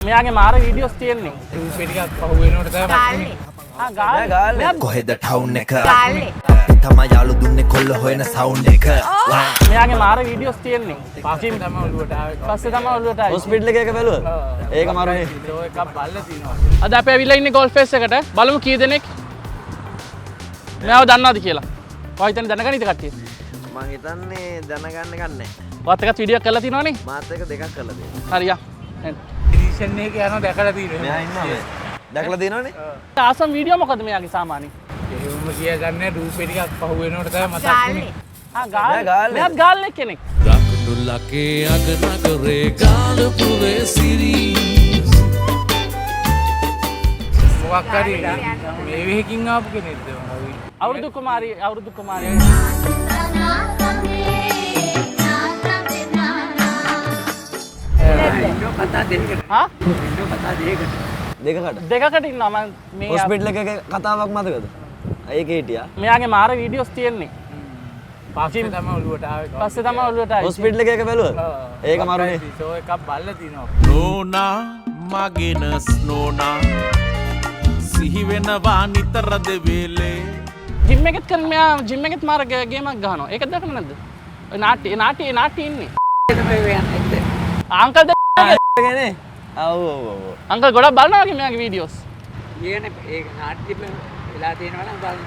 මෙයාගේ මාර වීඩියෝස් තියෙන්නේ. රූපේ ටිකක් පහු වෙනකොට තමයි ගාල්ලේ. කොහෙද ටවුන් එක තමයි යාළු දුන්නේ කොල්ල හොයන සවුන්ඩ් එක මෙයාගේ මාර වීඩියෝස් තියෙන්නේ. පස්සේ තමයි ඔළුවට ආවේ. පස්සේ තමයි ඔළුවට ආවේ. හොස්පිටල් එකක බැලුවද? ඒක මරුනේ. ලෝ එකක් බල්ලා තිනවා. අද අපි ඇවිල්ලා ඉන්නේ ගෝල්ෆ් ෆේස් එකට. බලමු කී දෙනෙක් මෙයාව දන්නවද කියලා. ඔය හිතන්නේ දැනගන්නද කට්ටිය? මං හිතන්නේ දැනගන්න ගන්නෑ. ඔයත් එකත් වීඩියෝ කරලා තිනවනේ. මාත් එක දෙකක් කරලා තියෙනවා. හරියා. ඩිසිෂන් එක යනවා දැකලා තියෙනවා. මෙයා ඉන්නවා මේ. දැකලා තියෙනවනේ? ආසම් වීඩියෝ මොකද මෙයාගේ සාමාන්‍ය? එහෙම කියාගන්නේ රූපේ ටිකක් පහු වෙනකොට තමයි මතක් වුනේ. ගාල්ලේ. මෙයාත් ගාල්ලේ කෙනෙක්. දකුණු ලකේ අග නගරේ ගාලපුරේ සිරී මොකක් හරි මේ වෙහකින් ආපු කෙනෙක්ද? අවුරුදු කුමාරී හා? දෙකකට ඉන්නවා මම මේ හොස්පිටල් එකක කතාවක් මතකද? ඒක හිටියා. මෙයාගේ මාර වීඩියෝස් තියෙන්නේ. පස්සේ තමයි ඔළුවට ආවේ. පස්සේ තමයි ඔළුවට ආවේ. හොස්පිටල් එකක බැලුවද? ඒක මරුනේ. ලෝ එකක් බල්ලා තිනවා. නෝනා මගෙනස් නෝනා සිහි වෙනවා නිතර දෙවේලේ ජිම් එකෙත් කරන මෙයා ජිම් එකෙත් මාර ගේමක් ගහනවා. ඒක දැකලා නැද්ද? ඔය නාට්‍ය ඉන්නේ. අංකල් නේ. ඔව් ඔව් ඔව්. අංකල් ගොඩක් බලනවා වගේ මෙයාගේ වීඩියෝස්. ඊයනේ ඒක නාට්‍ය වෙලා තියෙනවා නම් බලන්න.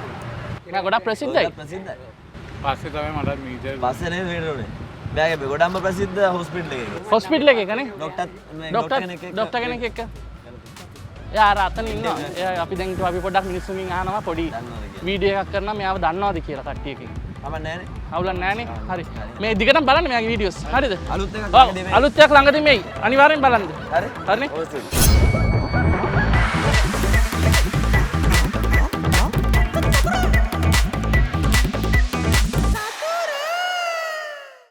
මෙයා ගොඩක් ප්‍රසිද්ධයි. ප්‍රසිද්ධයි. පස්සේ තමයි මට මීටර් පස්සේ නේ වීඩියෝනේ. මෙයාගේ ගොඩක්ම ප්‍රසිද්ධ හොස්පිටල් එකක. හොස්පිටල් එකකනේ. ડોක්ටර් කෙනෙක් එක්ක. එයා අර අතන ඉන්නවා. එයා අපි දැන් අපි පොඩ්ඩක් මිනිස්සුන්ගෙන් අහනවා පොඩි වීඩියෝ එකක් කරනවා මෙයාව දන්නවද කියලා කට්ටියකින්. මම නෑනේ. අවුලක් නෑනේ. හරි. මේ දිගටම බලන්න මෙයාගේ වීඩියෝස්. හරිද? අලුත් එකක් ඔව්, අලුත් එකක් ළඟදී මෙයි. අනිවාර්යෙන් බලන්න. හරි. හරිනේ? ඔව්.